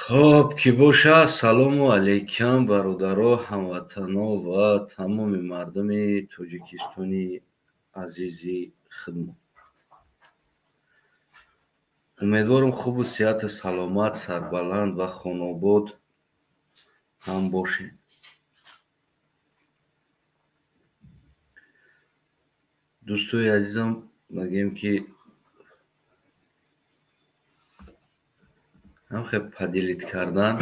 خب کی боша салому алейкум бародаро ҳамватано ва тамоми мардуми тоҷикистони азизи хидмат. умедворам хубу сеҳату саломат, сарбаланд ва хонобод ҳам бошед. дӯстои азизам, багем ки ҳамхе падилид кардан,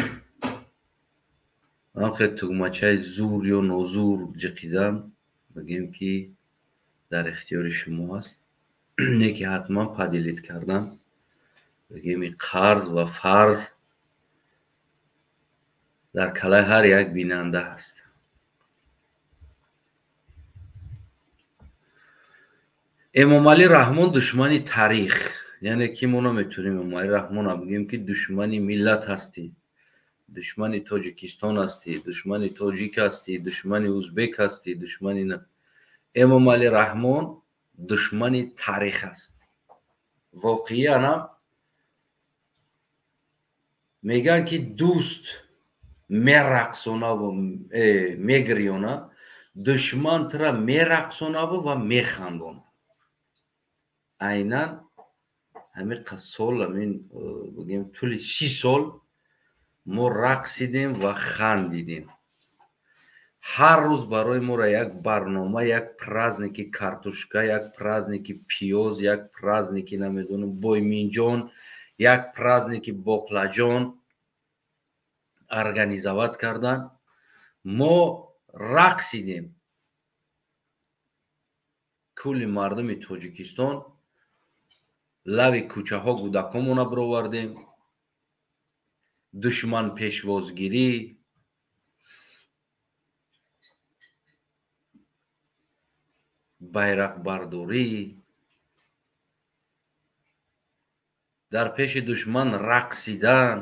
ҳамхе тугмачаи зур ё нозур ҷиқидан, багем ки дар ихтиёри шумо аст. не ки ҳатман падилид кардан багеми қарз ва фарз дар калаи ҳар як бинанда аст. эмомалӣ раҳмон душмани таърих, яъне ки мо наметавонем эмомалӣ раҳмонро бигӯем ки душмани миллат ҳастӣ, душмани тоҷикистон ҳастӣ, душмани тоҷик ҳастӣ, душмани узбек ҳастӣ, душмани эмомалӣ раҳмон душмани таърих аст. воқеан ҳам мегӯянд ки дӯст мерақсонаву мегирёнад, душман тура мерақсонаву ва механдонад. айнан ҳамин сол бигӯем тӯли 30 сол мо рақсидем ва хандидем. ҳар рӯз барои моро як барнома, як праздники картошка, як праздники пиёз, як праздники намедонам бойминҷон, як праздники боқлаҷон организоват кардан. мо рақсидем. кулли мардуми тоҷикистон лави кӯчаҳо кӯдаконро бировардем. душман пешвозгирӣ, байрақбардорӣ, дар пеши душман рақсидан.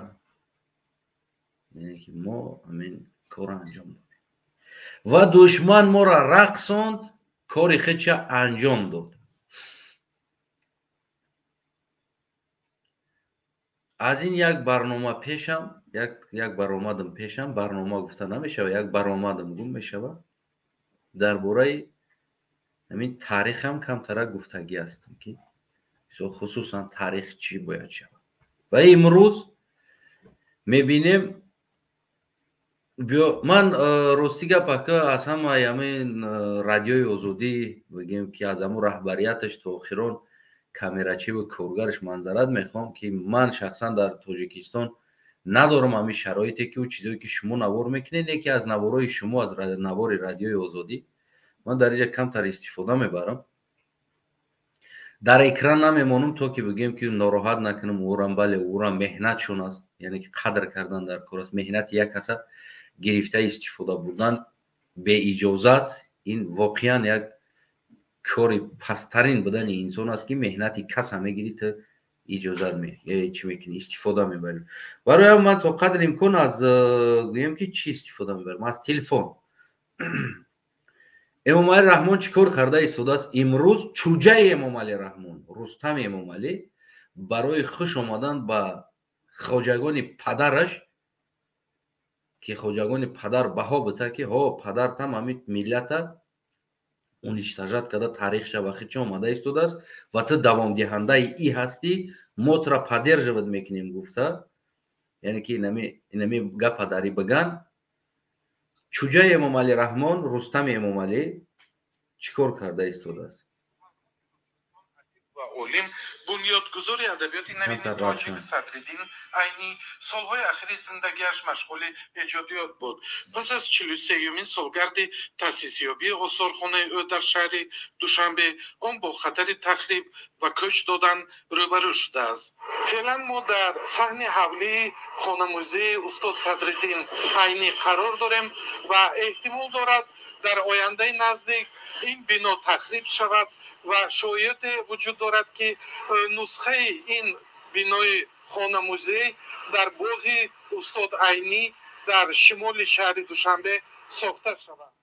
яъне ки мо ҳамин корро анҷом додем ва душман моро рақсонд, кори худша анҷом дод. аз ин як барнома пешам, як баромадам пешам, барнома гуфта намешавад, як баромадам гум мешавад. дар бораи ҳамин таърихам камтарак гуфтагӣ ҳастам ки хусусан таърих чӣ бояд шавад. ва имрӯз мебинем, ман рости гапака аз ҳамаи ҳамин радиои озодӣ бигӯем ки аз ҳамун раҳбарияташ то охирон камерачиву коргараш манзарат мехоҳам ки ман шахсан дар тоҷикистон надорам ҳамин шароите ки чизое ки шумо навор мекунед, не ки аз наворои шумо, аз навори радиои озодӣ ман дар инҷа камтар истифода мебарам. дар экран намемонам то ки бигӯем ки нороҳат накунам ӯрам. бале ӯрам меҳнатшон аст, яъне ки қадр кардан дар кор аст. меҳнати як каса гирифта истифода бурдан беиҷозат, ин воқеан як кори пасттарин будани инсон аст ки меҳнати каса мегирӣ то иҷозат чӣ мекунӣ, истифода мебарӣ. барои ҳам ман то қадри имкон аз гӯем ки чӣ истифода мебарам, аз телефон. эмомалӣ раҳмон чӣ кор карда истодааст? имрӯз чӯҷаи эмомалӣ раҳмон, рустами эмомалӣ, барои хуш омадан ба хоҷагони падараш, ки хоҷагони падар баҳо бита ки ҳо падартам ҳамин миллата уничтожат карда таърихша ва худша омада истодааст ва ту давомдиҳандаи и ҳастӣ, мо тура поддерживать мекунем гуфта, яъне ки инами гапа дари биган. чӯҷаи эмомалӣ раҳмон, рустами эмомалӣ чӣ кор карда истодааст? олим, бунёдгузори адабиёти нави тоҷик Садриддин айни солҳои ахири зиндагиаш машғули эҷодиёт буд. пас аз 43-юмин солгарди таъсисёбии осорхонаи ӯ дар шаҳри Душанбе, он бо хатари тахриб ва кӯч додан рӯбарӯ шудааст. феълан мо дар саҳни ҳавлии хонамӯзии устод Садриддин айни қарор дорем ва эҳтимол дорад дар ояндаи наздик ин бино тахриб шавад ва шоиате вуҷуд дорад ки нусхаи ин бинои хонамӯзеӣ дар боғи устод айнӣ дар шимоли шаҳри Душанбе сохта шавад.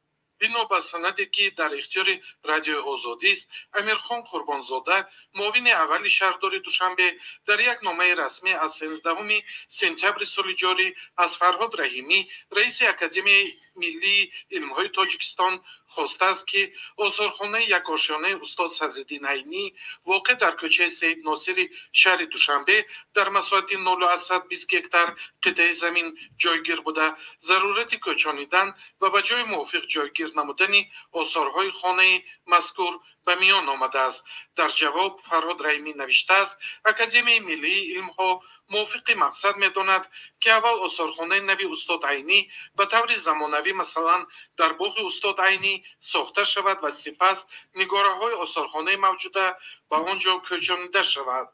бино ба санаде ки дар ихтиёри радиои озодист, амирхон қурбонзода муовини аввали шаҳрдори душанбе дар як номаи расмӣ аз 13 сентябри соли ҷорӣ аз Фарҳод Раҳимӣ, раиси Академияи Миллии илмҳои Тоҷикистон хостааст ки осорхонаи якошёнаи устод Садриддин Айнӣ воқеъ дар кӯчаи Саид Носири шаҳри Душанбе дар масоҳати 0820 гектар қитъаи замин ҷойгир буда, зарурати кӯчонидан ва ба ҷои мувофиқ ҷойгир намудани осорҳои хонаи мазкур ба миён омадааст. дар ҷавоб Фарҳод Раҳимӣ навиштааст, Академияи Миллии илмҳо мувофиқи мақсад медонад ки аввал осорхонаи нави устод Айнӣ ба таври замонавӣ, масалан дар боғи устод Айнӣ сохта шавад ва сипас нигораҳои осорхонаи мавҷуда ба он ҷо кӯчонида шавад.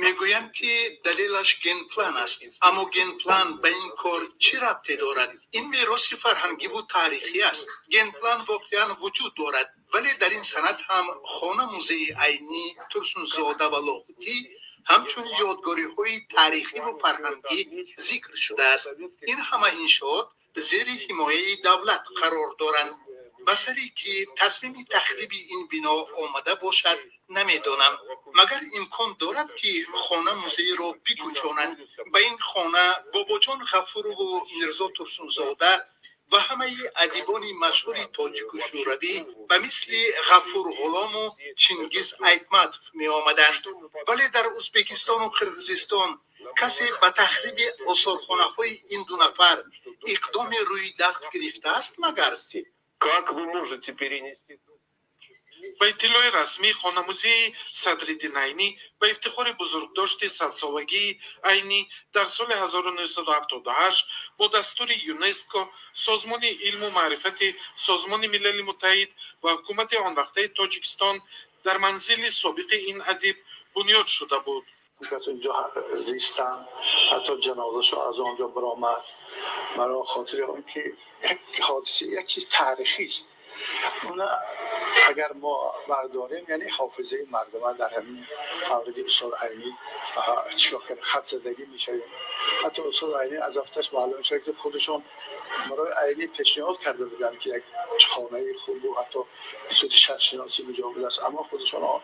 میگویند که دلیلش گنپلان است، اما گنپلان به این کار چه ربطی دارد؟ این میراث فرهنگی و تاریخی است. گنپلان واقعا وجود دارد، ولی در این سند هم خانه موزه عینی ترسونزاده و لاهوتی همچون یادگاری های تاریخی و فرهنگی ذکر شده است. این همه انشاءات زیر حمایه دولت قرار دارند. بسری که تصمیم تخریب این بنا آمده باشد نمیدانم، مگر امکان دارد که خانه موزه را بکوچانند. به این خانه باباجان غفور و میرزا ترسونزاده و همه ادیبان مشهور تاجیک و شوروی و مثل غفور غلام و چنگیز ایتمتوف می آمدند. ولی در ازبکستان و قرقیزستان کسی به تخریب آثارخانه های این دو نفر اقدام روی دست گرفته است مگر؟ ба иттилои расмӣ хонамӯзии Садриддин Айнӣ ба ифтихори бузургдошти садсолагии Айнӣ дар соли 1978 бо дастури ЮНЕСКО, Созмони илму маърифати Созмони Милали Муттаҳид ва ҳукумати он вақтаи Тоҷикистон дар манзили собиқи ин адиб бунёд шуда буд. از اونجا زیستن، حتی جنازه‌شو از اونجا برآمد. برای خاطر اون که یک حادثه یک چیز تاریخی است. اون اگر ما برداریم یعنی حافظه مردم در همین مورد استاد عینی چیکار کنه، خط زدگی میشه. حتی استاد عینی از وقتش معلوم شد که خودشون برای عینی پیشنهاد کرده بودن که یک خانه خوب و حتی صوت شهرشناسی مجاور است، اما خودشون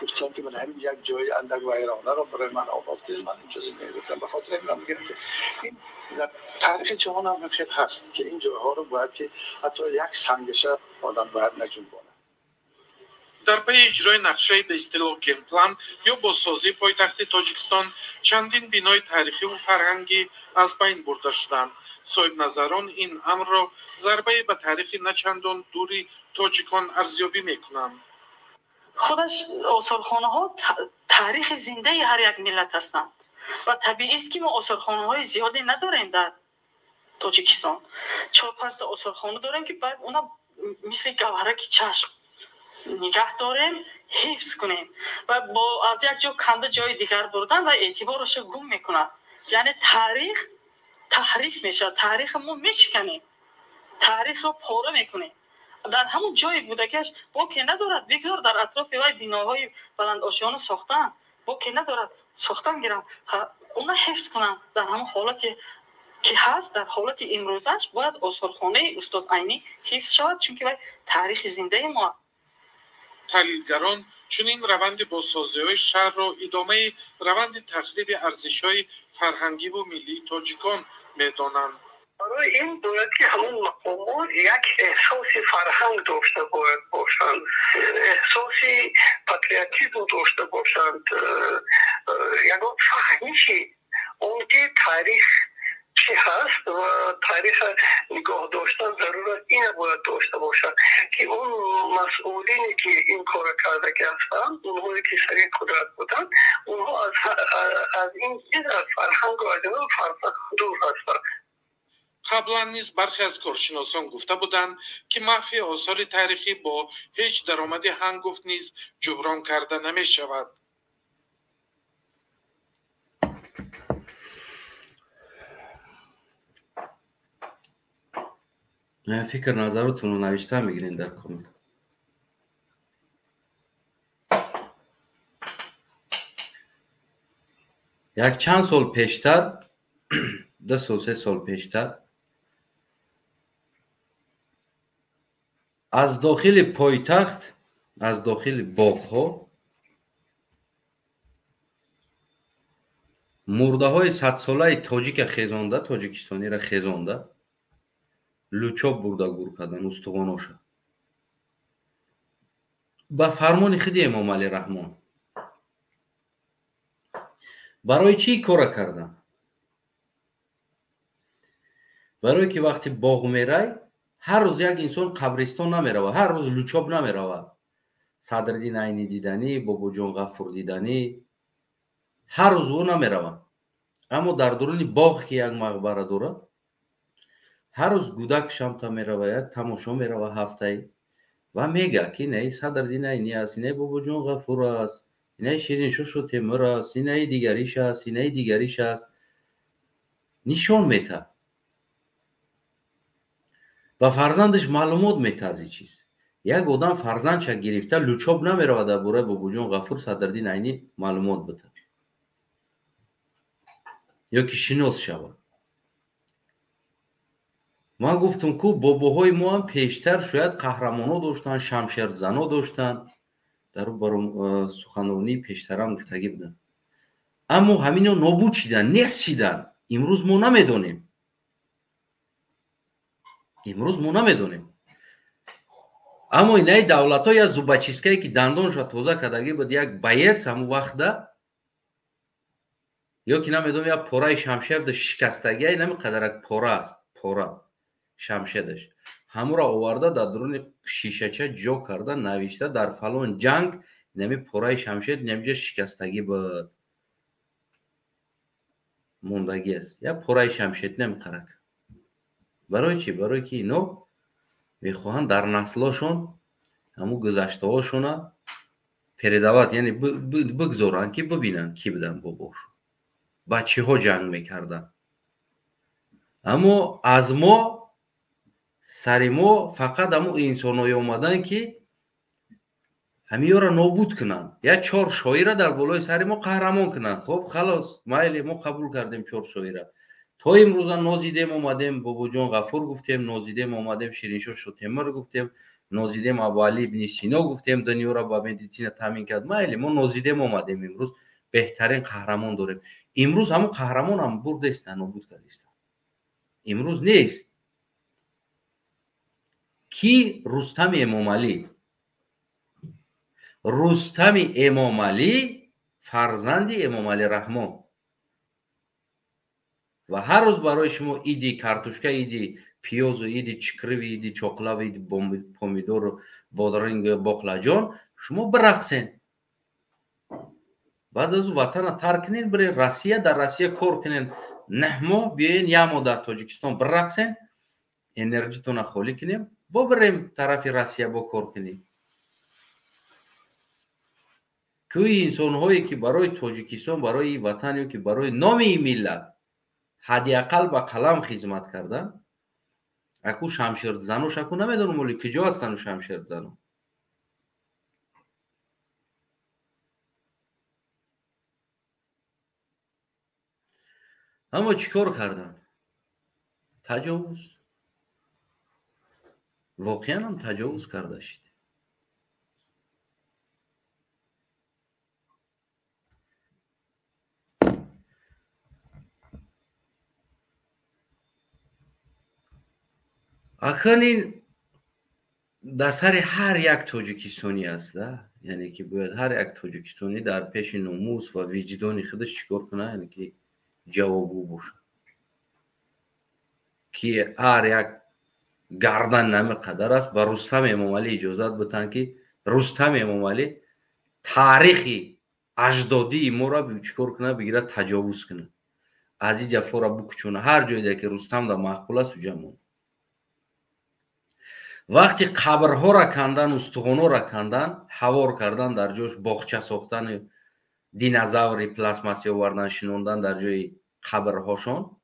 گفتن که من همین یک جای اندک ویرانه رو برای من آباد کنید، من اینجا زندگی بکنم. به خاطر این میگم که این در تاریخ جهان هم خیلی هست که این جاها رو باید که حتی یک سنگشه آدم باید نجنبانه. дар паи иҷрои нақшаи ба истилоҳ генплан ё бозсозии пойтахти Тоҷикистон чандин бинои таърихиву фарҳангӣ аз байн бурда шуданд. соҳибназарон ин амрро зарбае ба таърихи начандон дури тоҷикон арзёбӣ мекунанд. خودش آثارخانه‌ها تاریخ زنده هر یک ملت هستند و طبیعی است که ما آثارخانه‌های زیادی نداریم در تاجیکستان. 4-5 تا آثارخانه داریم که بعد اونا مثل گوهرک چشم نگه داریم، حفظ کنیم و با از یک جا کنده جای دیگر بردن و اعتبارش گم میکنن. یعنی تاریخ تحریف میشه، تاریخ ما میشکنیم، تاریخ رو پاره میکنیم. در همون جایی بودکش باکی ندارد، بگذار در اطراف وای بیناهای بلند آشیانه ساختن، باکی ندارد، ساختن گیرن، اونا حفظ کنن. در همون حالتی که هست، در حالت امروزش باید آثارخانه استاد عینی حفظ شود، چون که تاریخ زنده ما است. تحلیلگران چنین روند بازسازی‌های شهر را ادامه روند تخریب ارزش‌های فرهنگی و ملی تاجیکان می‌دانند. برای این باید که همون مقامات یک احساس فرهنگ داشته باید باشند، احساسی پاتریوتیسم داشته باشند، یک فهمیشی اون که تاریخ چی هست و تاریخ نگاه داشتن ضرورت این باید داشته باشند که اون مسئولینی که این کار کرده که هستند، اونهایی که سریع قدرت بودن، اونها از این چیز از فرهنگ و از این فرهنگ دور هستند. قبلا نیز برخی از کارشناسان گفته بودند که محو آثار تاریخی با هیچ درآمد هنگفت نیز جبران کرده نمی شود. فکر نظرتون رو نوشته میگیرین در کامنت. یک چند سال پیشتر 2 سال 3 سال پیشتر از داخل پایتخت، از داخل باغ‌ها مرده های 100 ساله تاجیک خیزانده، تاجیکستانی را خیزانده، لوچاب برده گور کردن استخواناشو با فرمان خود امام علی رحمان. برای چی کار کردن؟ برای که وقتی باغ میره هر روز یک انسان قبرستان نمیره، هر روز لوچاب نمیره، صدرالدین عینی دیدنی، بابا جان غفور دیدنی، هر روز او نمیره. اما در درون باغ که یک مقبره داره هر روز گودک شام تا میره، یک تماشا میره هفته و میگه که نه صدرالدین عینی است، نه بابا جان غفور است، نه شیرین شو تیمور است، نه دیگریش است، نه دیگریش است، نشان میده و فرزندش معلومات میده از این چیز. یک آدم فرزندش گرفته لوچاب نمیره در باره بابا جان غفور صدرالدین عینی معلومات بده یا که شناس شود. من گفتم که باباهای ما هم پیشتر شاید قهرمانا داشتن، شمشیرزنا داشتن، در برام سخنرانی پیشتر هم گفتگی بودن، اما همینا نابود شدن، نیست شدن. امروز ما نمیدونیم، امروز ما نمیدونیم. اما اینای دولت های از زوبچیسکایی که دندانش تازه کردگی بود یک بیت همون وقت ده یا که نمیدونم یا پاره شمشیر ده شکستگی نمی قدرک پاره است، پاره شمشیرش همون را آورده در درون شیشهچه جا کرده، نوشته در فلان جنگ نمی پاره شمشیر نمیجا شکستگی بود موندگی است، یا پاره شمشیر نمی قدرک. برای چی؟ برای که اینو میخواهند در نسلاشون همون گذشته هاشون پریدوات یعنی بگذارن که ببینن کی بودن باباشون، بچه ها جنگ میکردن. اما از ما سر ما فقط همون انسان های اومدن که همه را نابود کنن، یا 4 شاعره در بالای سر ما قهرمان کنن. خب خلاص مایلی ما قبول کردیم 4 شاعره. تا امروز نازیدیم اومدیم بابا جان غفور گفتیم، نازیدیم اومدیم شیرینشاه شوتیمر گفتیم، نازیدیم ابو علی ابن سینا گفتیم، دنیا را با مدیسین تامین کرد. مایلی ما نازیدیم اومدیم، امروز بهترین قهرمان داریم. امروز همون قهرمان هم برده است، نابود کرده است. امروز نیست. کی؟ رستم امام علی. رستم امام علی فرزند امام علی رحمان و هر روز برای شما ایدی کارتوشکا، ایدی پیاز و ایدی چکروی، ایدی چاقلا و ایدی پومیدور و بادرنگ باقلاجان شما برقصین. بعد از وطن ترک کنین برای روسیه، در روسیه کار کنین 9 ماه، بیاین 1 ماه در تاجیکستان برقصین، انرژیتون خالی کنیم با بریم طرف روسیه با کار کنیم. که انسان هایی که برای تاجیکستان، برای وطن یا که برای نام این ملت حداقل با قلم خدمت کردن، اكو شمشیر زنوش اكو نمیدونم ولی کجا هستن شمشیر زنو. اما چیکار کردن؟ تجاوز. واقعا هم تجاوز کرده شد. اکنون این در سر هر یک تاجیکستانی است، یعنی که باید هر یک تاجیکستانی در پیش ناموس و وجدان خودش چیکار کنه، یعنی که جوابگو باشه که هر یک گردن نمی قدر است. با رستم امام علی اجازت بدن که رستم امام علی تاریخی اجدادی ما را چیکار کنه، بگیره تجاوز کنه، از این جفا را بکشونه. هر جایی که رستم در محقول است و جمعون وقتی قبرها را کندن، استخوان‌ها را کندن، حوار کردن، در جاش باغچه ساختن، دینозاوری پلاستماسی آوردن شنوندن در جای قبرهاشون،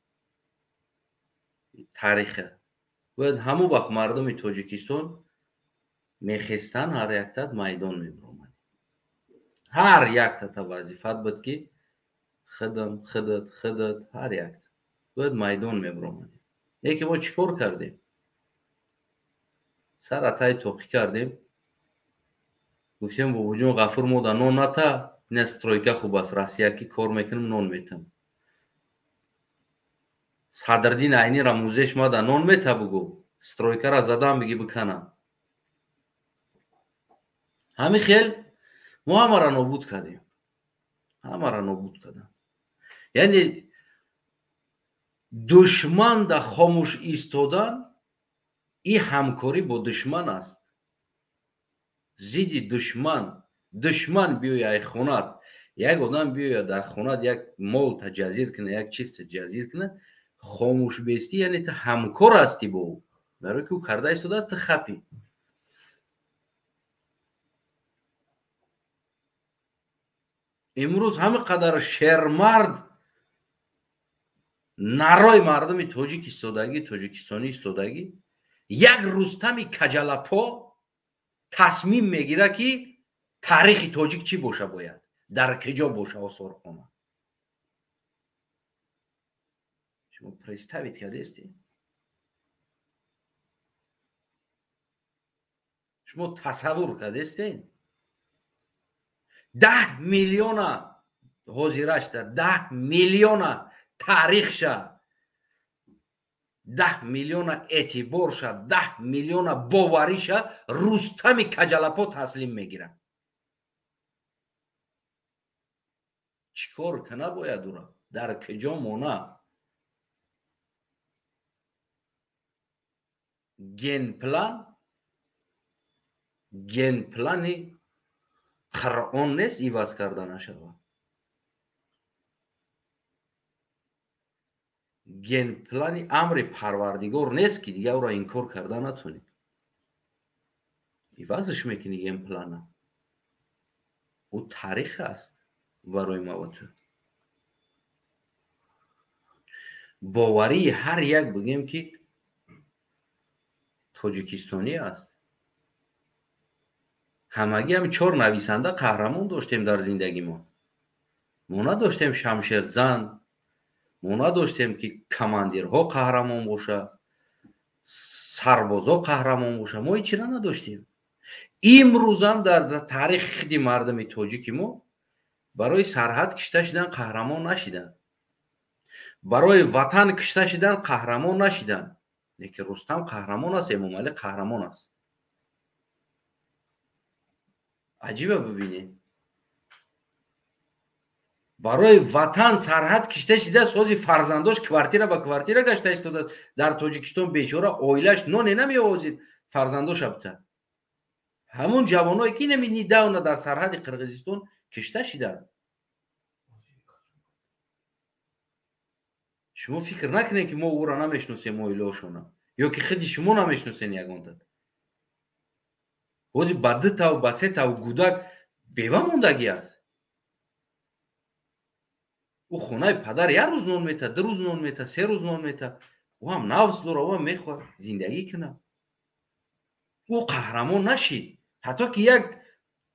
تاریخه. و همو وقت مردم تاجیکستان میخستن هر یک تد میدان میبرامن، هر یک تد وظیفت بود که خدم خدت هر یک تد باید میدان میبرامن. یکی ما چیکار کردیم؟ سر اتای توقی کردیم، گفتیم با جون غفور مودا نون نتا نسترویکا خوب است، راسیا کی کار میکنم نون میتم. صدردین عینی را موزش ما دا نون میتا بگو، استرویکا را زدم بگی بکنم. همین خیل ما همه را نابود کردیم، همه را نابود کردیم. یعنی دشمن دا خاموش ایستادن، این همکاری با دشمن است. زیدی دشمن بیاید خونت، یک آدم بیاید در خونت یک مال تجزیر کنه، یک چیز تجزیر کنه، خاموش بیستی یعنی تو همکار هستی با او، برای که او کرده ایستاده است خپی. امروز همه قدر شرمرد نرای مردم تاجیکستانی ایستادگی، یک رستم کجلپا تصمیم میگیره که تاریخ تاجیک چی باشه، باید در کجا باشه آثارخانه. شما представить کردید؟ شما تصور کردید؟ 10 میلیون حاضرش در 10 میلیون تاریخش، 10 میلیون اعتبارش، 10 میلیون باوریش رستم کجلپا تسلیم میگیره. چیکار کنه باید او را؟ در کجا مونه؟ گین پلانی قرآن نیست ایواز کردن شود. گین پلانی امر پروردگار نیست که دیگه او را انکار کردن نتونی. ایوازش میکنی گین پلانه. او تاریخ است برای ما. باوری هر یک بگیم که تاجیکستانی است. همگی هم 4 نویسنده قهرمان داشتیم در زندگی ما. ما نداشتیم شمشیر زن، ما نداشتیم که کماندیرها قهرمان باشه، سربازها قهرمان باشه. ما هیچی نداشتیم. امروز هم در تاریخ خود مردم تاجیک ما برای سرحد کشته شدن قهرمان نشدن، برای وطن کشته شدن قهرمان نشدن. لیکن رستم قهرمان است، امام علی قهرمان است. عجیبه ببینید، برای وطن سرحد کشته شده، سازی فرزنداش کوارتیره به کوارتیره گشته ایستاده. در تاجیکستان بیچاره اویلش نون نمیآورد، فرزنداش بته. همون جوانایی که نمی‌بینی داونه در سرحد قرقیزستان کشته شدن. شما فکر نکنید که ما او را نمیشناسیم، اویلاشون، یا که خودی شما نمیشناسین یگانت. وزی بدت و بسیط و گودک بیوه موندگی است. او خونه پدر 1 روز نون میته، 2 روز نون میته، 3 روز نون میته. او هم نفس داره، او هم میخواد زندگی کنه. او قهرمان نشید. حتی که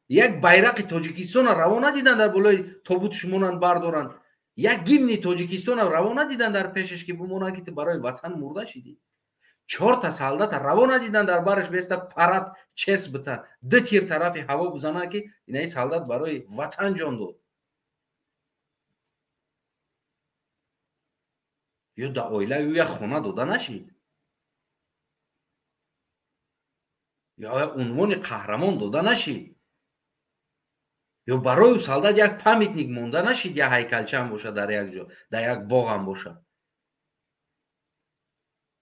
یک بیرق تاجیکستان روان ندیدن در بالای تابوت شمونن بردارن. یک گیمنی تاجیکستان روان ندیدن در پیشش که بمونه که برای وطن مرده شدی. 4 تا سالدات روان ندیدن در برش بیسته پرت چس بتن، 2 تیر طرف هوا بزنه که این سالدات برای وطن جان داد. یا در اویله یا یک خونه داده نشید، یا عنوان قهرمان داده نشید، یا برای او سالدات یک پامیتنیک مونده نشید، یا هیکلچه هم باشه در یک جا، در یک باغ هم باشه.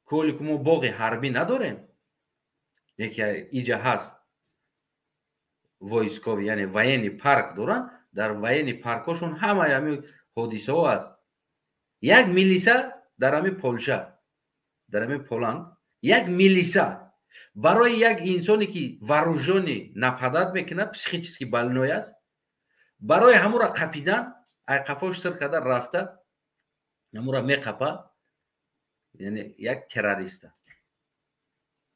کولی که ما باغ حربی نداریم. یکی ایجا هست وایسکاوی، یعنی وینی پارک دارن. در وینی پارکاشون همه همی حادثه ها هست. یک میلیسا در همی پولشه، در همی پولند، یک میلیسا برای یک انسانی که واروژانی نپدد میکنه، پسیخیچیسکی بالنوی است، برای همون را قپیدن، ای قفاش سر کده رفته، همون را میقپه، یعنی یک تروریسته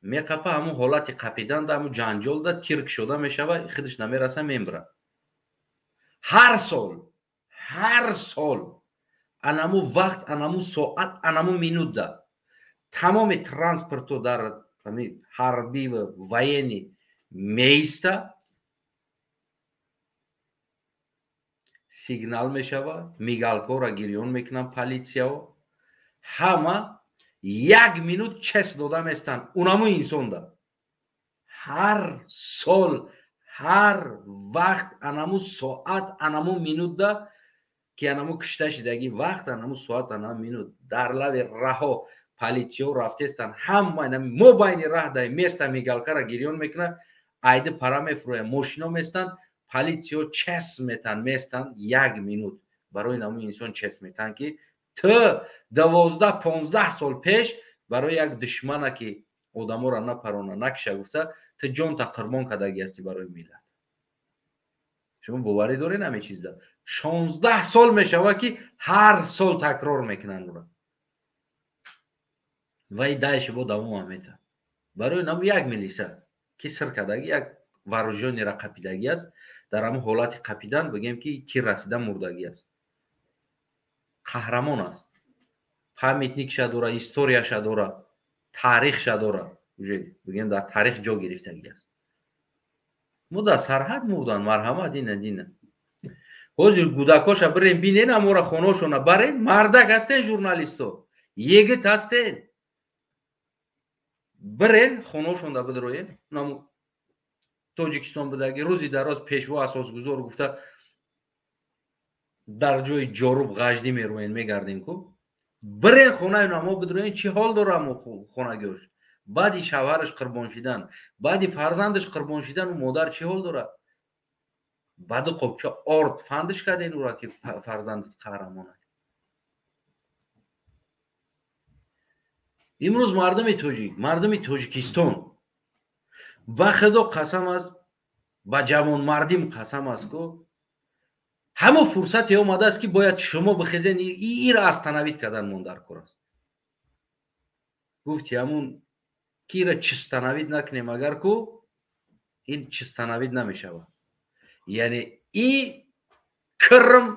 میقپه، همون حالت قپیدن ده، همون جنجال ده، تیرک شده میشوه، خودش نمیرسه میمره. هر سال انمو وقت، انمو ساعت، انمو مینوت ده تمام ترانسپورتو در ҳарбӣ ва военӣ меиста, сигнал мешавад, мигалкора гирён мекунанд политсияҳо, ҳама 1 минут чест дода местанд. унамо инсонда ҳар сол, ҳар вақт, анамо соат, анамо минутда ки анамо кишта шидагӣ вақт, анамо соат, анамо минут дар лаби раҳо политсияҳо рафтестанд. ҳама мо байни раҳ дай места мигалкара гирён мекунад, айди пара мефурӯяд, мошино местанд, политсияҳо чест метан местанд 1 минут. барои намо инсон чест метан ки ту 12-15 сол пеш барои як душмана ки одаморо напарона накиша гуфта ту ҷонта қурбон кардагӣ ҳастӣ барои миллат. шумо боварӣ доред ҳамин чизда? 16 сол мешавад ки ҳар сол такрор мекунанд ура. вай даиши бо давом мета. барои намо як милиса ки сир кардагӣ, як вооружёнира қапидагӣ аст. дар ҳамон ҳолати қапидан бигем ки тир расида мурдагӣ аст. қаҳрамон аст. памятникша дора, историяша дора, таърихша дора. уже бигем дар таърих ҷо гирифтагӣ аст. мо дар сарҳад мурдан, марҳамат ина дина. ҳозир гудакоша бирем бинен амора хонашона барен, мардак ҳастен журналисто, егит ҳастен. бирен хонашонда бидроен. намо тоҷикистон будаги рӯзи дароз пешво асосгузор гуфта дар ҷои ҷоруб ғаждӣ мерӯен мегардем ку. бирен хонаи намо бидроен, чӣ ҳол дора мо хонагиёш? баъди шавҳараш қурбон шидан, баъди фарзандаш қурбон шидан, у модар чӣ ҳол дора? баъди қопча орд фандиш карден ура ки фарзандат қаҳрамон аст. имрӯз мардуми тоҷик, мардуми Тоҷикистон ба худо қасам аст, ба ҷавонмардим қасам аст ку ҳама фурсате омадааст ки бояд шумо бихезен ира астанавид кардан мон дар кор аст. гуфти ҳамун ки ира чистанавид накунем агар ку ин чистанавид намешавад. яъне и кирм,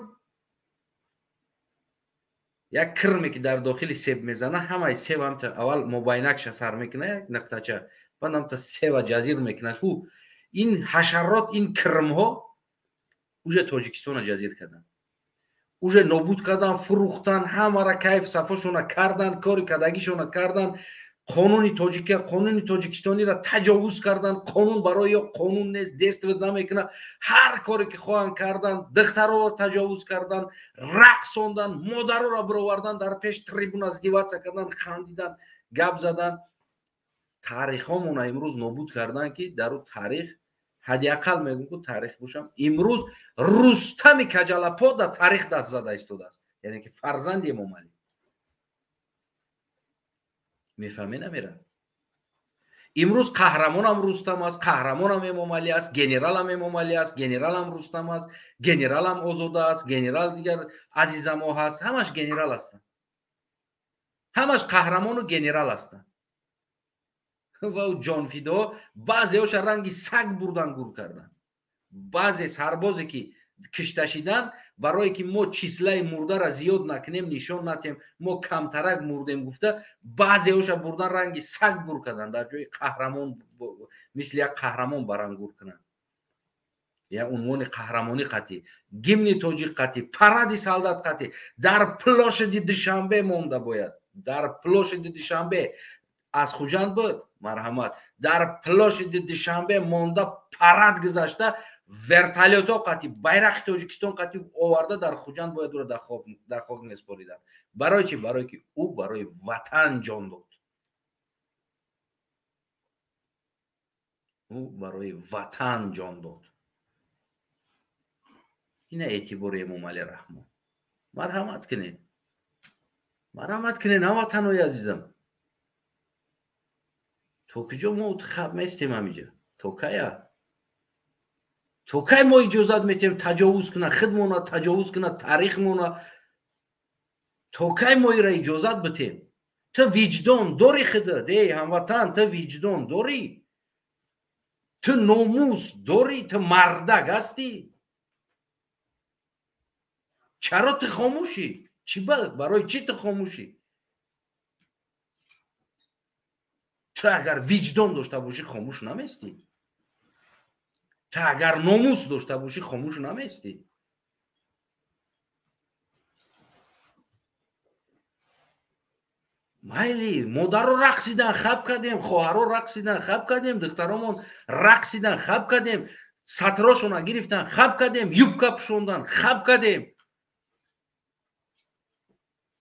як кирме ки дар дохили себ мезана, ҳамаи себ ҳамта аввал мобайнакша сар мекуна, як нуқтача, баъд ҳамта себа ҷазир мекуна ку ин ҳашарот, ин кирмҳо уже Тоҷикистона ҷазир кардан, уже нобуд кардан, фурӯхтан, ҳамара кайф сафошона кардан, кори кардагишона кардан, қонуни тоҷикистонира таҷовуз кардан. қонун барои ё қонун нест, действует намекуна. ҳар коре ки хоҳанд кардан, духтароро таҷовуз кардан, рақсондан, модароро бировардан, дар пеш трибуна издеватсия кардан, хандидан, гап задан. таърихҳомона имрӯз нобуд кардан ки дар у таърих ҳадди ақал мегӯм ки таърих бошам. имрӯз Рустами Каҷалапо дар таърих даст зада истодааст, яъне ки фарзанди Эмомалӣ. мефаҳмед намера? имрӯз қаҳрамонам Рустам аст, қаҳрамонам Эмомалӣ аст, генералам Эмомалӣ аст, генералам Рустам аст, генералам Озода аст, генерал дигар азизамо ҳаст, ҳамаш генерал ҳастанд. ҳамаш қаҳрамону генерал ҳастанд. ва ҷонфидо баъзеҳоша ранги саг бурдан гур кардан. баъзе сарбозе ки кишта шидан, барое ки мо числаи мурдара зиёд накунем, нишон натем, мо камтарак мурдем гуфта, баъзеҳоша бурдан ранги саг гур кардан, дар ҷои қаҳрамон мисли як қаҳрамон баранд гур кунанд. я унвони қаҳрамонӣ қатӣ, гимни тоҷик қатӣ, паради солдат қатӣ дар плошади Душанбе монда бояд. дар плошади Душанбе аз Хуҷанд буд, марҳамат, дар плошади Душанбе монда парад гузашта, вертолёто қатӣ, байрақи Тоҷикистон қатӣ оварда дар Хуҷанд бояд уро дар хок меспоридан. барои чӣ? барое ки ӯ барои ватан ҷон дод. ӯ барои ватан ҷон дод. ина эътибори Эмомалӣ Раҳмон. марҳамат кунед. марҳамат кунед ҳамватанои азизам. то куҷо мо хаб местем ҳамиҷа? то кая? то кай мо иҷозат метем таҷовуз кунад, худмона таҷовуз кунад, таърихмона? то кай мо ира иҷозат битем? ту виҷдон дори худат? ҳамватан, ту виҷдон дорӣ? ту номус дорӣ? ту мардак ҳастӣ? чаро ту хомӯшӣ? чӣ барои чӣ ту хомӯшӣ? تو اگر وجدان داشته باشی خاموش نمیستی. تو اگر ناموس داشته باشی خاموش نمیستی. майли модаро рақсидан хаб кардем, хоҳаро рақсидан хаб кардем, духтаромон рақсидан хаб кардем, сатрошона гирифтан хаб кардем, юбка пӯшондан хаб кардем.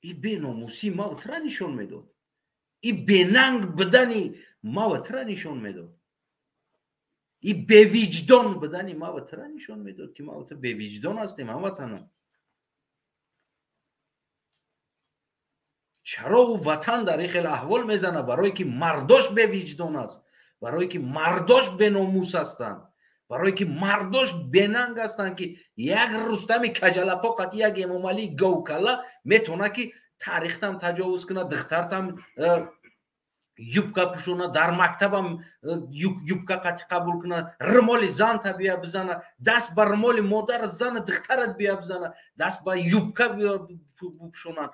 ин беномусӣ маро тра нишон медод. ин бенанг будани маро тра нишон медод. ин бевиҷдон будани маро тра нишон медод ки маро тра бевиҷдон ҳастем ҳамватанам. чаро ӯ ватан дар ин хел аҳвол мезана? барое ки мардош бевиҷдон аст, барое ки мардош беномус ҳастанд, барое ки мардош бенанг ҳастанд ки як рустами каҷалапоқат як эмомалии гавкала метавона ки таърихтам таҷовуз кунад, духтартам юбка пӯшона, дар мактабам юбка қати қабул кунад, рӯмоли занта бия бизана, даст ба рӯмоли модар зана духтарат бия бизана, даст ба юбка пӯшонад.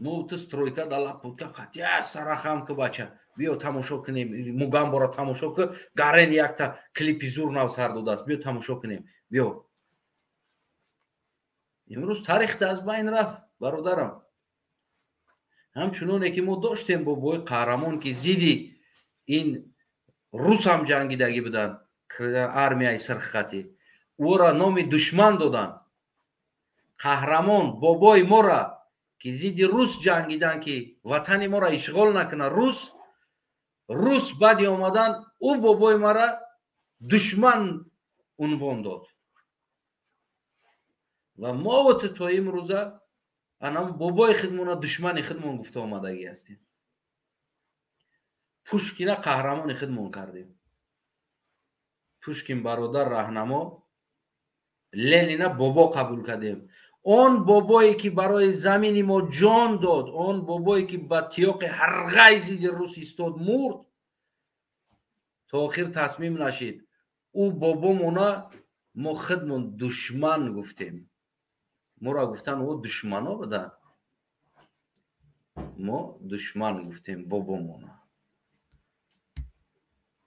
ну ту стройка дала путка қатия сарахам ки бача биё тамошо кунем, мугам бора тамошо ки гарен якта клипи зур нав сар додааст, биё тамошо кунем, биё. имрӯз таърих аз байн рафт бародарам. ҳамчуноне ки мо доштем бобои қаҳрамон ки зидди ин рус ҳам ҷангидагӣ буданд, армияи сирхати ӯро номи душман доданд. қаҳрамон бобои мора ки зидди рус ҷангидан ки ватани моро ишғол накунад, рус баъди омадан ӯ бобои мара душман унвон дод. ва мо то имрӯза анам бобои худмона душмани худмон гуфта омадагӣ ҳастем. пушкина қаҳрамони худмон кардем. пушкин бародар раҳнамо, ленина бобо қабул кардем. он бобое ки барои замини мо ҷон дод, он бобое ки ба тиёқи ҳарғай зидди рус истод мурд, то охир тасмим нашид ӯ бобомона мо худмон душман гуфтем. моро гуфтан о душмано буданд, мо душман гуфтем бобомона.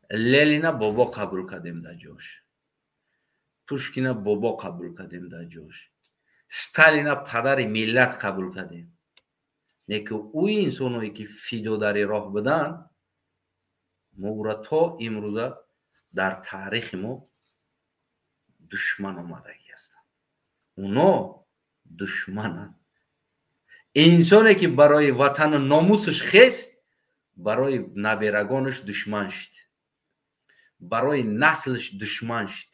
ленина бобо қабул кардем дар ҷош, пушкина бобо қабул кардем дар ҷош, сталина падари миллат қабул кардем. неки ӯ инсоное ки фидо дар роҳ буданд, мо ӯро то имрӯза дар таърихи мо душман омадагӣ ҳастанд. уно душмананд. инсоне ки барои ватану номусаш хест, барои наберагонаш душман шид, барои наслаш душман шид,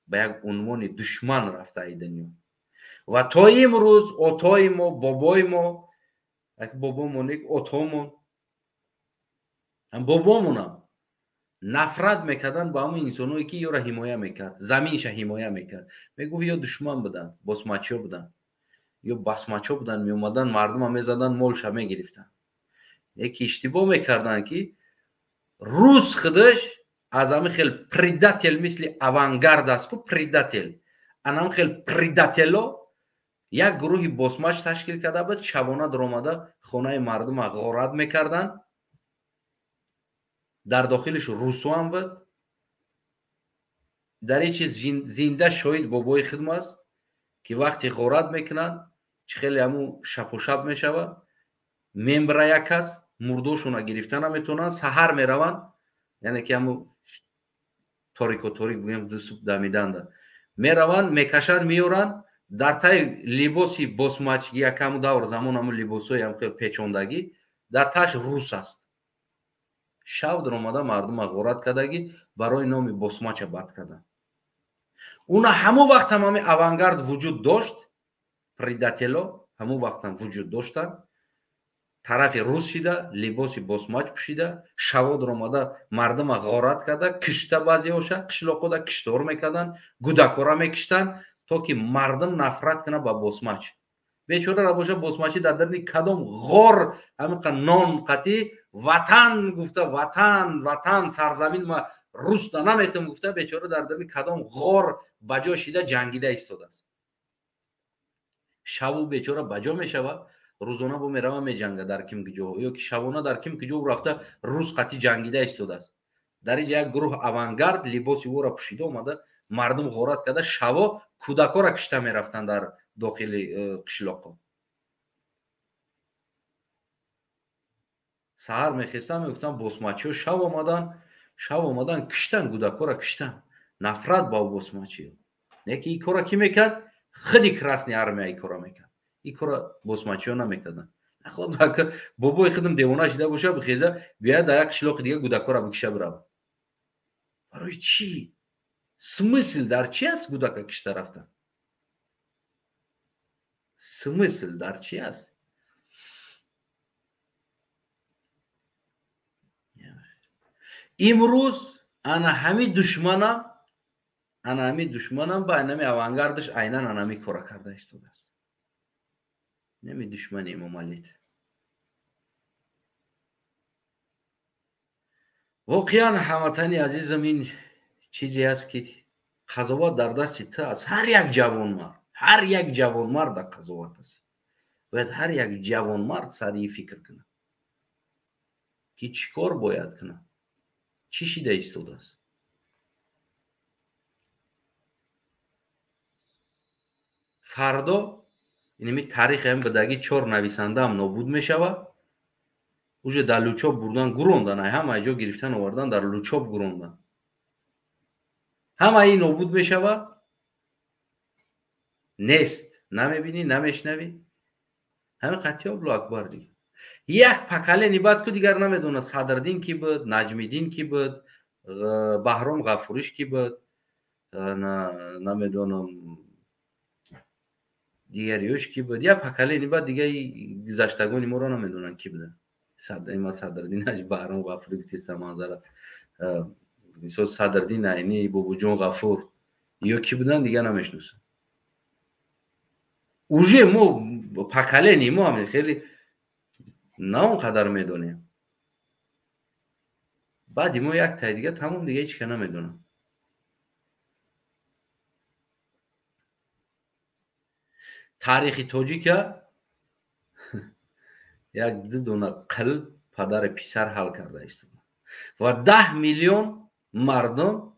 ба як унвони душман рафта ин дунё. ва то имрӯз отои мо, бобои мо, бобомон отомон, бобомонам нафрат мекарданд ба ҳамон инсоное ки ёро ҳимоя мекард, заминша ҳимоя мекард. мегуфт ё душман буданд, босмачиҳо буданд, ё басмачҳо буданд, меомаданд мардума мезаданд, молша мегирифтанд. яке иштибоҳ мекарданд ки рус худаш аз ҳамин хел предател мисли авангард аст ку предател, анам хел предатело як гурӯҳи босмач ташкил карда буд, шабона даромада хонаи мардума ғорат мекарданд. дар дохилиш русо ҳам буд. дар ин чиз зинда шоҳид бобои худм аст ки вақте ғорат мекунанд чӣ хеле ҳамун шапошап мешавад, мембра як кас мурдошона гирифта наметавонанд, саҳар мераванд, яъне ки ҳамун торикоторик бигӯем дусуб дамиданда мераванд, мекашанд, меоранд дар таи либоси босмачгӣ, якам давр замон ҳамун либосҳои ҳам хел печондагӣ, дар тааш рус аст. шав даромада мардума ғорат кардагӣ барои номи босмача бад карданд. уна ҳамон вақт ҳам ҳамин авангард вуҷуд дошт, предатело ҳамон вақт ҳам вуҷуд доштанд, тарафи рус шида, либоси босмач пӯшида, шаво даромада мардума ғорат карда, кишта баъзеҳоша қишлоқода киштор мекарданд, гудакора мекиштанд, то ки мардум нафрат кунад ба босмач. бечора бошад босмачи дар дарни кадом ғор ҳамиқа нон қатӣ ватан гуфта, ватан, ватан, сарзамин ма русда наметавон гуфта, бечора дар дарни кадом ғор ба ҷо шида ҷангида истодааст. шаву бечора ба ҷо мешавад, روزانه با میرم میجنگه در کیم جو یا که شبانه در کیم جو رفته روز قطعی جنگیده ایستاده است. در اینجا یک گروه اوانگارد لباسی او را پوشیده اومده مردم غارت کرده شبا کودکا را کشته میرفتن در داخل قشلاق. سحر میخواستم میگفتم بوسماچیو شب آمدن کشتن کودکا را کشتن. نفرت با بوسماچیو. نه که این کارا کی میکرد؟ خودی کراسنی آرمیا این کارا میکرد. این کارا بوسماچیو نمیکردن. خود بابای خودم دیوانه شده باشه بخیزه بیا در یک قشلاق دیگه کودکا را بکشه بره. برای چی؟ سمسل در چی است کودکا کشته رفتن؟ سمسل در چی است؟ امروز انا همین دشمنم با اینمی اوانگاردش عیناً اینمی کارا کرده ایستاده است. نمی دشمنی ممالید. واقعا هموطنی عزیزم این چیزی است که قضاوت در دست تو است. هر یک جوان مرد در قضاوت است. باید هر یک جوان مرد سریع فکر کنه که چی کار باید کنه، چی شده ایستاده است. فردا اینمی تاریخ هم بدگی 4 نویسنده هم نابود میشوه. اوجه در لوچاب بردن گروندن، همه ایجا گرفتن آوردن در لوچاب گروندن. همه این نابود میشوه. نیست، نمیبینی، نمیشنوی. همه قطیاب لو اکبر دیگه. یک پکله نیبت که دیگر نمیدونه صدردین کی بود، نجمیدین کی بود، بهرام غفوریش کی بود، نمیدونم دیگریوش کی بود. یک پکله نیبت دیگه گذشتگانی ما رو نمیدونن کی بوده. صدردین اج بهرام غفوری گفتیست منظره مثلا صدردین اینی بابو جون غفور یا کی بودن دیگه نمیشناسن. اوجه مو پکله نیمو همین خیلی نه اونقدر میدونیم. بعد ما یک تای دیگه تمام دیگه هیچ که نمیدونم. تاریخی تاجیک یک دونه قل پدر پسر حل کرده است و 10 میلیون مردم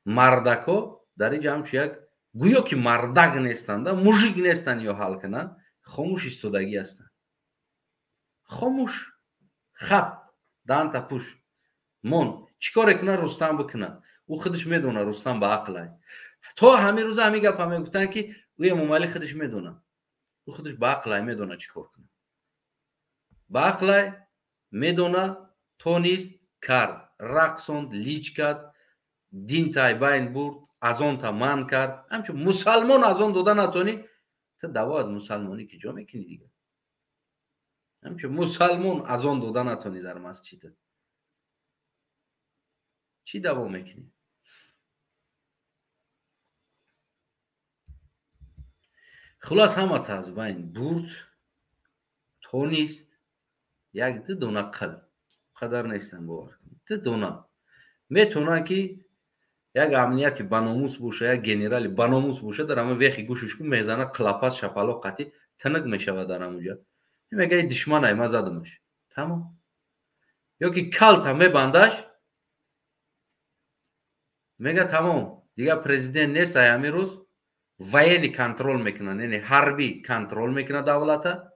مردکو در این جمع یک گویا که مردک نیستند، موژیک نیستند یا حل کنن، خاموش ایستادگی هستند. خاموش خب دانتا پوش مون چیکار کنه رستم بکنه. او خودش میدونه رستم با عقله. تا همین روز همین گپ هم گفتن که او مومالی خودش میدونه. او خودش با عقله میدونه چیکار کنه. با عقله میدونه تونیست کرد، رقصوند، لیچ کرد، دین تای بین برد، از آن تا من کرد. همچون مسلمان از آن داده نتونی تا دوا از مسلمانی که جا میکنی دیگه. همچون مسلمان از آن داده نتونی در مسجد چی دوا میکنی؟ خلاص همه تا از بین برد. تونیست یک دونه قل قدر نیستن باور کنید. دونه میتونه که یک امنیتی بناموس باشه، یک گنرال بناموس باشه در همه ویخی گوشش کن میزنه کلاپاس شپلو قطی تنگ میشود در همونجا. میگه دشمن ای ما زدمش تمام. یا که کلت هم میبندش میگه تمام دیگه پرزیدنت نیست. همین روز وینی کنترل میکنن، یعنی حربی کنترل میکنه دولت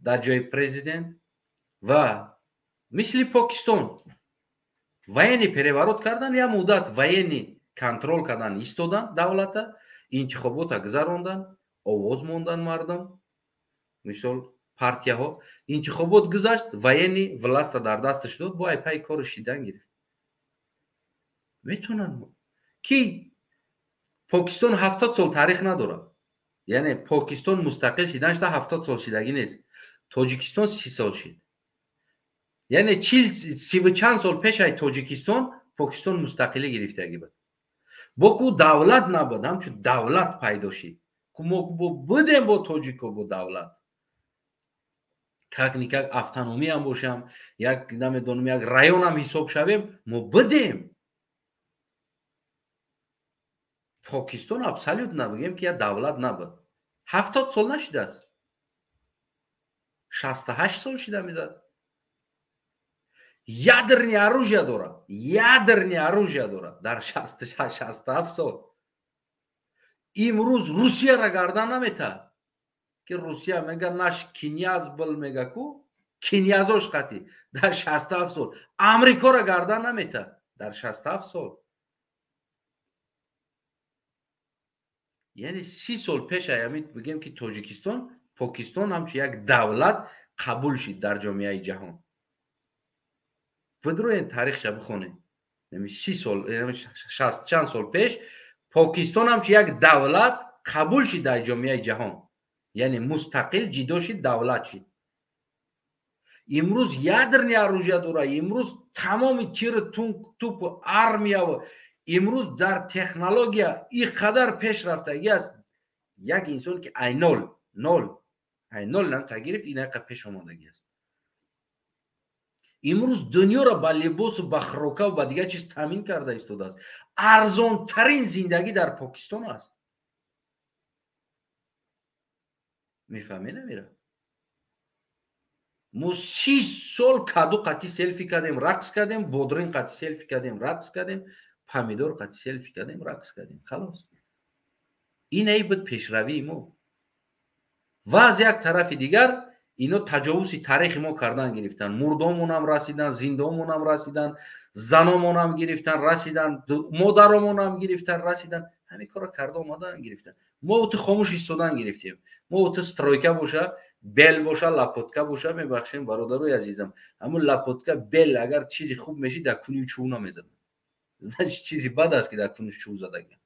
در جای پرزیدنت و مثل پاکستان وینی پریورود کردن یا مدت وینی کنترل کردن ایستادن دولت انتخابات گذراندن آواز موندن مردم مثال پارتیا ها انتخابات گذشت وینی ولست در دستش داد با پای کار شیدن گرفت. میتونن کی پاکستان 70 سال تاریخ نداره، یعنی پاکستان مستقل شدنش تا 70 سال شدگی نیست. تاجیکستان 30 سال شد، یعنی 30 و چند سال پیش ای تاجیکستان پاکستان مستقلی گرفتگی بود. با کو دولت نبود، همچون دولت پیدا شد که ما بودیم با تاجیکو با دولت که автономی هم باشم یک نمیدونم یک رایون هم حساب شویم ما بودیم. پاکستان ابسولوت نبگیم که یک دولت نبود. 70 سال نشده است. 68 сол шида мезад. Ядерное оружие дора. Ядерное оружие дора. Дар 67 сол. Имрӯз Русияро гардан намета. Ки Русия мега наш киняз был мега ку. Кинязош қати. Дар 67 сол. Амрикоро гардан намета. Дар 67 сол. یعنی 30 سال پیش همین بگیم که تاجیکستان پاکستان همچون یک دولت قبول شد در جامعه جهان. بدروین تاریخش بخونید. یعنی 30 سال یعنی 60 چند سال پیش پاکستان همچون یک دولت قبول شد در جامعه جهان. یعنی مستقل جدا شد دولت شد. امروز یادرنی оружие داره. امروز تمام چیز توپ армия و امروز در تکنولوژی اینقدر پیشرفتگی است یک انسان که نول نم تگرفت این اینقدر پیش آمدگی است. امروز دنیا را با لباس و با خوراک و با دیگر چیز تامین کرده ایستاده است. ارزان ترین زندگی در پاکستان است. میفهمی نمیره؟ ما 30 سال کادو قطعی سلفی کردیم رقص کردیم بودرین قطعی سلفی کردیم رقص کردیم پامیدور قطعی سلفی کردیم رقص کردیم خلاص. این ای بود پیشروی ما. و از یک طرف دیگر اینا تجاوز تاریخ ما کردن گرفتن. مردامون هم رسیدن، زندامون هم رسیدن، زنامون هم گرفتن رسیدن، مادرامون هم گرفتن رسیدن. همین کارا کرده اومدن گرفتن. ما اوت خاموش ایستادن گرفتیم. ما اوت استرویکا باشه بل باشه لاپوتکا باشه میبخشیم برادرای عزیزم. همون لاپوتکا بل اگر چیزی خوب میشی در کنی چونا میزدن. نه چیزی بد است که در کنش چو زدگی.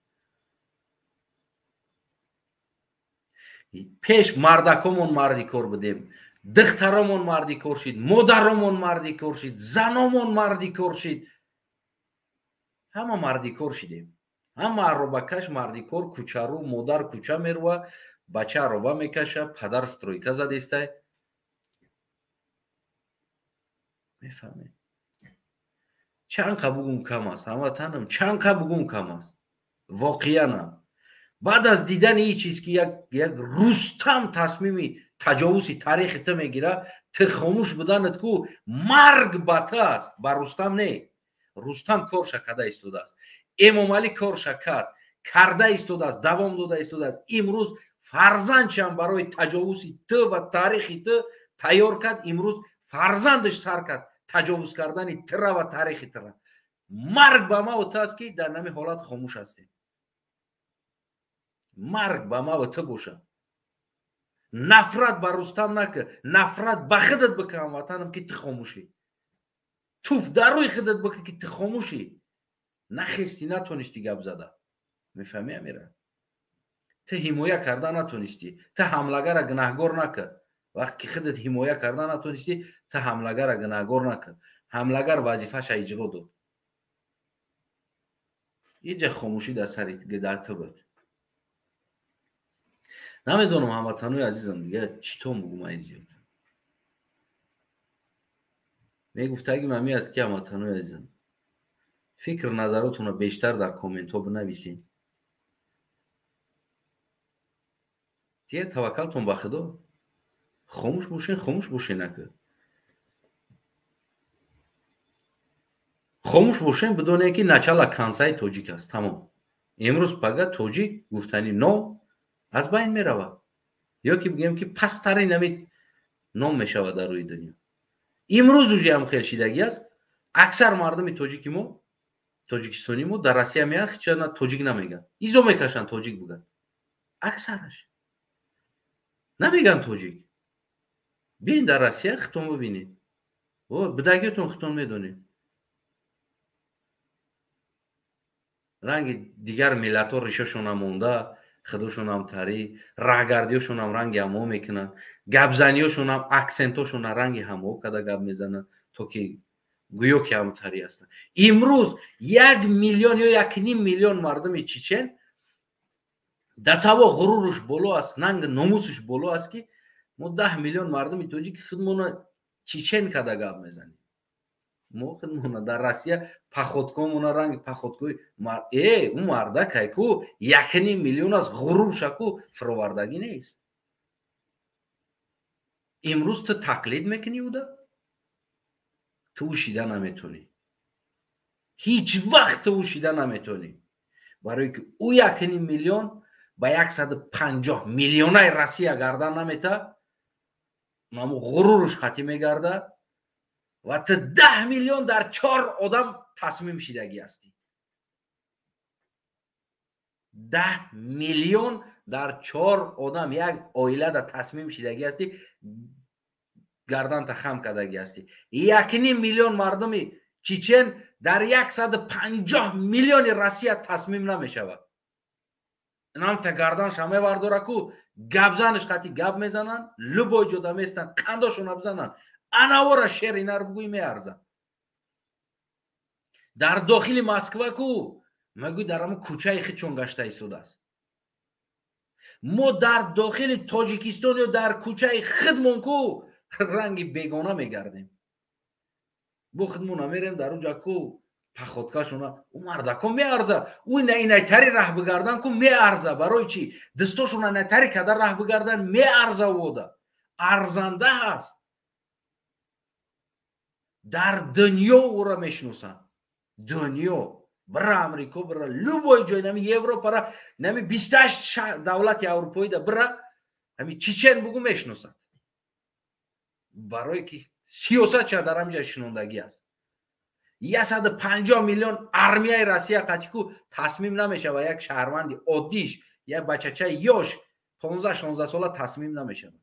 پیش مردکمون مردی کار بدیم، دخترمون مردی کار شد، مادرمون مردی کار شد، زنمون مردی کار شد. همه مردی کار شدیم. همه عروبکش مردی کار کوچارو مادر کوچا میروه، بچه عروبا میکشه، پدر استرویکا زده است. میفهمید؟ چند بگم کم است هموطنم چند بگم کم است واقعا. بعد از دیدن این چیز که یک رستم تصمیمی تجاوزی تاریخ تو میگیره تو خاموش بودنت کو مرگ بته است. بر رستم نه، رستم کار شکده ایستاده است. امام علی کار شکد کرده ایستاده است، دوام داده ایستاده است. امروز فرزندش هم برای تجاوزی تو و تاریخی تو تیار کرد. امروز فرزندش سر کرد تجاوز کردن تره و تاریخ تره. مرگ به ما و تو است که در نمی حالت خاموش هستیم. مرگ به ما و تو باشه. نفرت بر رستم نکه، نفرت به خودت بکن وطنم که تو خاموشی. توف در روی خودت بکن که تو خاموشی. نخستی نتونستی گپ زده. میفهمی امیره؟ تو حمایه کرده نتونستی. تو حملگر را گناهگار نکه. وقتی که خودت حمایه کرده نتونستی تو حملگر را گناهگار نکه. حملگر وظیفه‌ش اجرا داد. اینجا خاموشی در سر تو بود. نمیدونم هموطنای عزیزم دیگه چطور بگم اینجا. میگفت اگه من از که هموطنای عزیزم فکر نظراتون رو بیشتر در کامنت ها بنویسین. دیگه توکلتون به خدا. خاموش باشین نکه. خاموش باشین بدون اینکه نچالا کانسای توجیک است. تمام. امروز پگه توجیک گفتنی نو از بین میروه. یا که بگیم که پسترین نمید نام میشود در روی دنیا. امروز اوجی هم خیلی شیدگی است. اکثر مردم توجیکی مو توجیکستانی مو در روسیه میان خیلی توجیک نمیگن. ایزو میکشن توجیک بگن. اکثرش نمیگن توجیک. بین در روسیه ختم ببینید. و بدگیتون ختم میدونید. رنگ دیگر ملت ها ریششون هم مونده، خودشون هم تری، راهگردیشون هم رنگ همو میکنن، گپزنیشون هم اکسنتشون هم رنگ همو کده گپ میزنن تا که گویا که هم تری هستن. امروز 1 میلیون یا 1.5 میلیون مردم چچن دتاوا غرورش بالا است، ننگ ناموسش بالا است که ما 10 میلیون مردم توجی که خودمون چچن کده گپ میزنیم. ما خودمون در روسیه پخودکامون رنگ پخودکوی اون مرده که 1.5 میلیون از غرور شکو فروردگی نیست. امروز تو تقلید میکنی او دا تو شیدن نمیتونی، هیچ وقت تو شیدن نمیتونی، برای که او 1.5 میلیون با 150 میلیونای روسیه گردن نمیته، نامو غرورش خطی میگرده و تو 10 میلیون در 4 آدم تصمیم شیدگی هستی. 10 میلیون در 4 آدم یک عائله در تصمیم شیدگی هستی، گردن تا خم کردگی هستی. 1.5 میلیون مردم چچن در 150 میلیون روسیه تصمیم نمیشود. اینا هم تا گردنش همه برداره کو گپ زنش خطی گپ میزنن، لبای جدا میستن، قنداشون بزنن، انوار شعر اینا رو بگوی میارزن. در داخل مسکو کو مگوی در همون کوچه خود چون گشته ایستاده است. ما در داخل تاجیکستان یا در کوچه خودمون کو رنگ بیگانه میگردیم. بو خودمون میریم در اونجا کو پخودکاشونا او مردکا میارزه، او اینای تری راه بگردن کو میارزه. برای چی؟ دستاشون اینای تری کدر راه بگردن میارزه. وودا ارزنده هست. در دنیا او را میشناسن. دنیا برای امریکا، برای لوبای جای نمی اروپا را نمی 28 دولت اروپایی ده برای همین چچن بگو میشناسن. برای که سیاست چه در همینجا شنوندگی است. 150 میلیون ارمیای روسیه قطعی تصمیم نمیشه و یک شهروندی عادیش یک بچه‌چه یاش 15-16 ساله تصمیم نمیشه،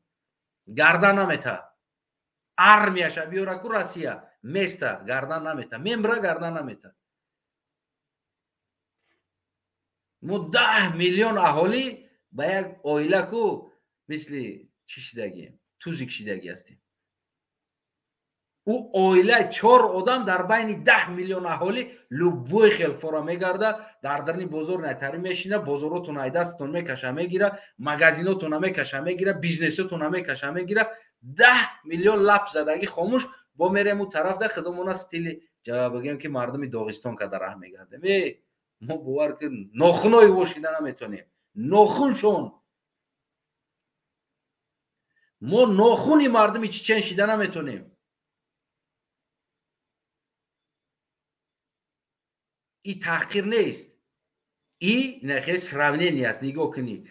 گردن نمیته. ارمیاش بیاره کو روسیه میسته گردن نمیته، میمره گردن نمیته. ما 10 میلیون اهالی با یک عائله کو مثل چی شدگی توزی کشیدگی هستیم. او عائله 4 آدم در بین 10 میلیون اهالی لوبوی خلفارا میگرده، در درنی بازار نتری میشینه، بازاراتون ای دستتون میکشه میگیره، مغازیناتون میکشه میگیره، بیزنساتون میکشه میگیره. 10 میلیون لب زدگی خاموش با میریم اون طرف ده خودمون استیل جواب بگیم که مردم داغستان که در راه میگرده. ما باور که ناخنای واشیدن نمیتونیم، ناخونشون ما ناخونی مردمی چچن شیدن نمیتونیم. این تحقیر نیست، این نخیر سراونی است. نگاه کنی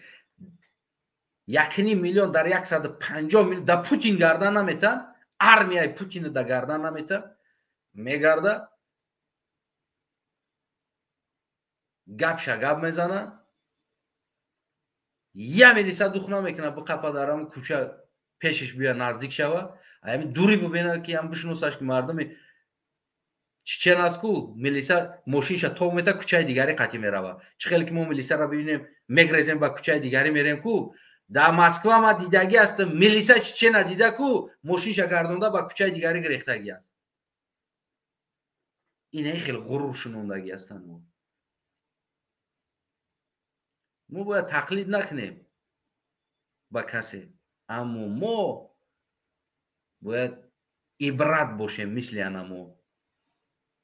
1.5 میلیون در 150 میلیون در پوتین گردن نمیتن، ارمیای پوتین در گردن نمیتن، میگرده گپ شگپ میزنه، یه میلیسه دخنا میکنه با قپا در همون کوچه پیشش بیا نزدیک شوه، همین دوری ببینه که هم بشنوسش که مردم چچن است کو میلیسه ماشینش تو میته کوچه دیگری قطعی میروه. چه خیلی که ما میلیسه را ببینیم میگریزیم با کوچه دیگری میریم کو در مسکو ما دیدگی است میلیسه چچن دیده کو ماشینش گردونده با کوچه دیگری گرفتگی است. اینه خیلی غرور شنوندگی هستن. ما باید تقلید نکنیم با کسی، اما ما باید عبرت باشیم مثل انمو،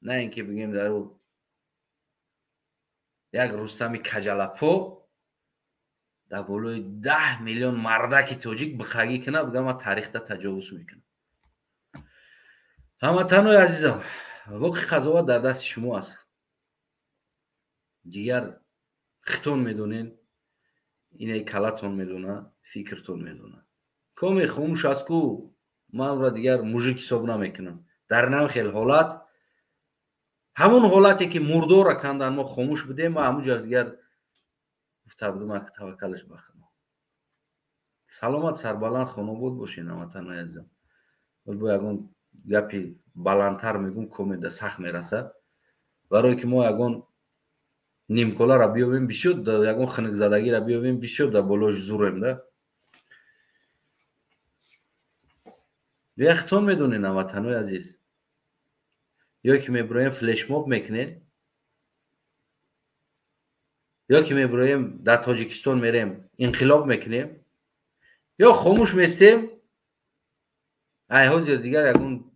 نه اینکه بگیم در او یک رستمی کجلپو در بالای 10 میلیون مردک تاجیک بخگی کنه بگم ما تاریخ تا تجاوز میکنه. هموطنان عزیزم، واقع قضاوت در دست شما است. دیگر خطون میدونین، اینه کلتون میدونه، فکرتون میدونه. کمی خاموش است کو من را دیگر موجیک حساب نمیکنم. در نم خیلی حالت همون حالتی که مردار را کندن ما خاموش بدیم، ما همونجا دیگر گفتم که توکلش بخونم. سلامت سربلند خانواد باشین هموطنان عزیزم. ولی با یگان گپی بلندتر میگم کمی ده سخت میرسه، برای که ما یگان نیمکولا را بیابیم بسیار ده یگان خنک زدگی را بیابیم بسیار ده بالاش زوریم ده. وقتون میدونین هموطنان عزیز، یا که میبرایم فلش موب میکنین، یا که میبرایم در تاجیکستان میریم انقلاب میکنیم، یا خاموش میستیم ای حاضر دیگر یکون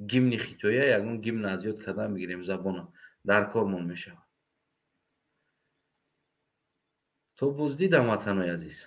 گیم نخیتویه یکون گیم نزیاد کدام بگیریم زبان در کارمون میشه. تو بزدید هموطنان عزیز.